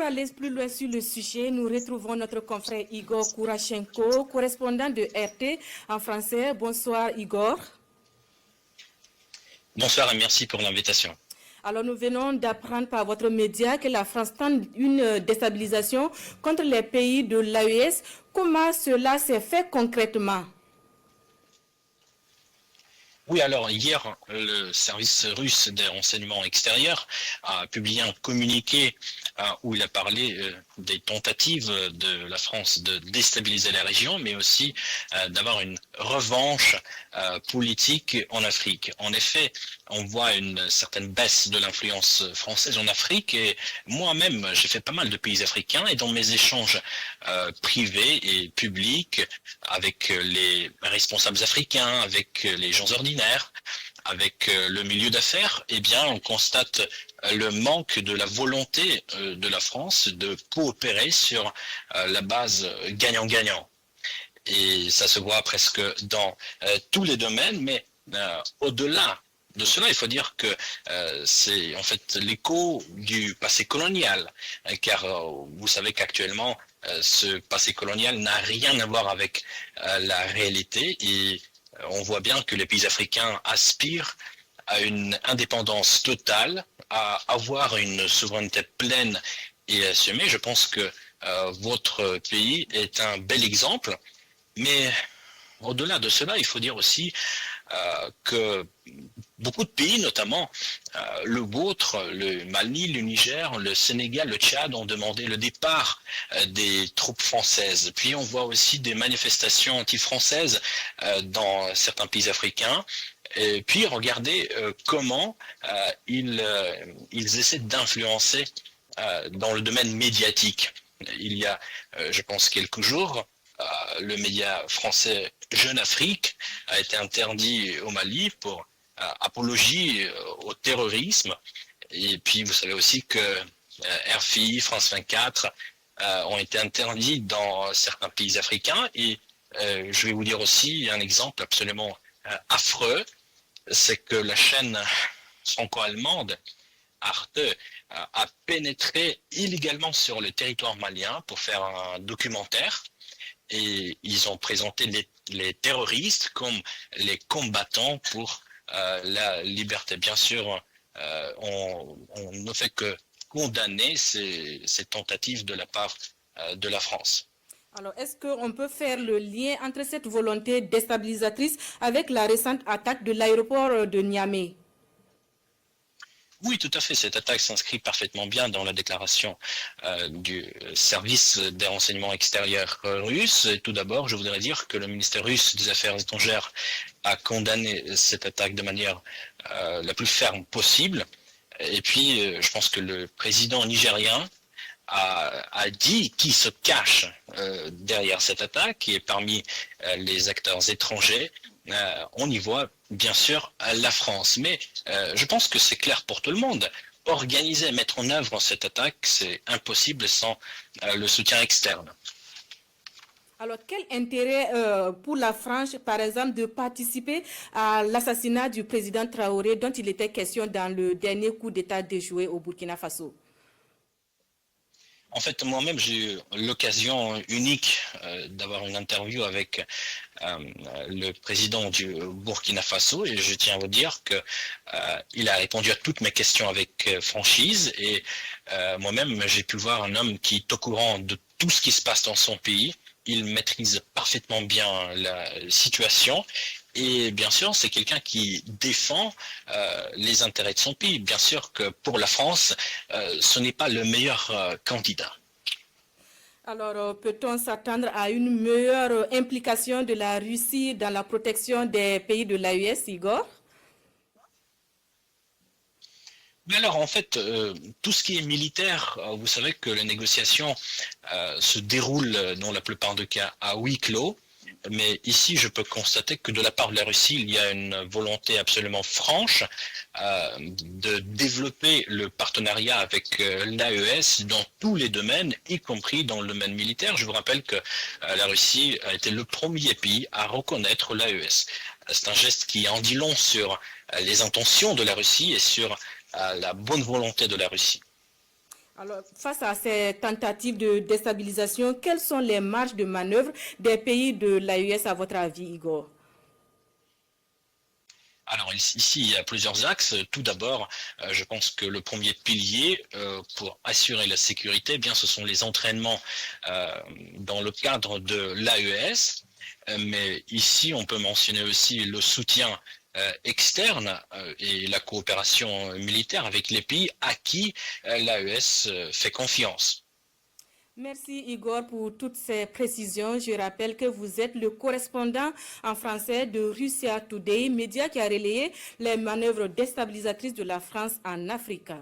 Pour aller plus loin sur le sujet, nous retrouvons notre confrère Igor Kourachenko, correspondant de RT en français. Bonsoir Igor. Bonsoir et merci pour l'invitation. Alors nous venons d'apprendre par votre média que la France tente une déstabilisation contre les pays de l'AES. Comment cela s'est fait concrètement? Oui, alors hier, le service russe des renseignements extérieurs a publié un communiqué où il a parlé des tentatives de la France de déstabiliser la région, mais aussi d'avoir une revanche politique en Afrique. En effet, on voit une certaine baisse de l'influence française en Afrique et moi-même, j'ai fait pas mal de pays africains et dans mes échanges privés et publics avec les responsables africains, avec les gens ordinaires, avec le milieu d'affaires, eh bien, on constate le manque de la volonté de la France de coopérer sur la base gagnant-gagnant. Et ça se voit presque dans tous les domaines, mais au-delà de cela, il faut dire que c'est en fait l'écho du passé colonial, car vous savez qu'actuellement, ce passé colonial n'a rien à voir avec la réalité et on voit bien que les pays africains aspirent à une indépendance totale, à avoir une souveraineté pleine et assumée. Je pense que votre pays est un bel exemple, mais au-delà de cela, il faut dire aussi que beaucoup de pays, notamment le vôtre, le Mali, le Niger, le Sénégal, le Tchad, ont demandé le départ des troupes françaises. Puis on voit aussi des manifestations anti-françaises dans certains pays africains. Et puis regardez comment ils essaient d'influencer dans le domaine médiatique. Il y a, je pense, quelques jours, le média français Jeune Afrique a été interdit au Mali pour apologie au terrorisme. Et puis vous savez aussi que RFI, France 24 ont été interdits dans certains pays africains. Et je vais vous dire aussi un exemple absolument affreux, c'est que la chaîne franco-allemande Arte a pénétré illégalement sur le territoire malien pour faire un documentaire. Et ils ont présenté les terroristes comme les combattants pour la liberté. Bien sûr, on ne fait que condamner ces tentatives de la part de la France. Alors, est-ce qu'on peut faire le lien entre cette volonté déstabilisatrice avec la récente attaque de l'aéroport de Niamey? Oui, tout à fait. Cette attaque s'inscrit parfaitement bien dans la déclaration du service des renseignements extérieurs russe. Et tout d'abord, je voudrais dire que le ministère russe des Affaires étrangères a condamné cette attaque de manière la plus ferme possible. Et puis, je pense que le président nigérien a dit qui se cache derrière cette attaque et parmi les acteurs étrangers, on y voit bien sûr la France. Mais je pense que c'est clair pour tout le monde. Organiser, mettre en œuvre cette attaque, c'est impossible sans le soutien externe. Alors, quel intérêt pour la France, par exemple, de participer à l'assassinat du président Traoré dont il était question dans le dernier coup d'État déjoué au Burkina Faso? En fait, moi-même, j'ai eu l'occasion unique d'avoir une interview avec le président du Burkina Faso et je tiens à vous dire que il a répondu à toutes mes questions avec franchise et moi-même, j'ai pu voir un homme qui est au courant de tout ce qui se passe dans son pays. Il maîtrise parfaitement bien la situation. Et bien sûr, c'est quelqu'un qui défend les intérêts de son pays. Bien sûr que pour la France, ce n'est pas le meilleur candidat. Alors, peut-on s'attendre à une meilleure implication de la Russie dans la protection des pays de l'AES, Igor? Mais alors, en fait, tout ce qui est militaire, vous savez que les négociations se déroulent dans la plupart des cas à huis clos. Mais ici, je peux constater que de la part de la Russie, il y a une volonté absolument franche de développer le partenariat avec l'AES dans tous les domaines, y compris dans le domaine militaire. Je vous rappelle que la Russie a été le premier pays à reconnaître l'AES. C'est un geste qui en dit long sur les intentions de la Russie et sur la bonne volonté de la Russie. Alors, face à ces tentatives de déstabilisation, quelles sont les marges de manœuvre des pays de l'AES à votre avis, Igor? Alors ici, il y a plusieurs axes. Tout d'abord, je pense que le premier pilier pour assurer la sécurité, eh bien, ce sont les entraînements dans le cadre de l'AES. Mais ici, on peut mentionner aussi le soutien externe et la coopération militaire avec les pays à qui l'AES fait confiance. Merci Igor pour toutes ces précisions. Je rappelle que vous êtes le correspondant en français de Russia Today, média qui a relayé les manœuvres déstabilisatrices de la France en Afrique.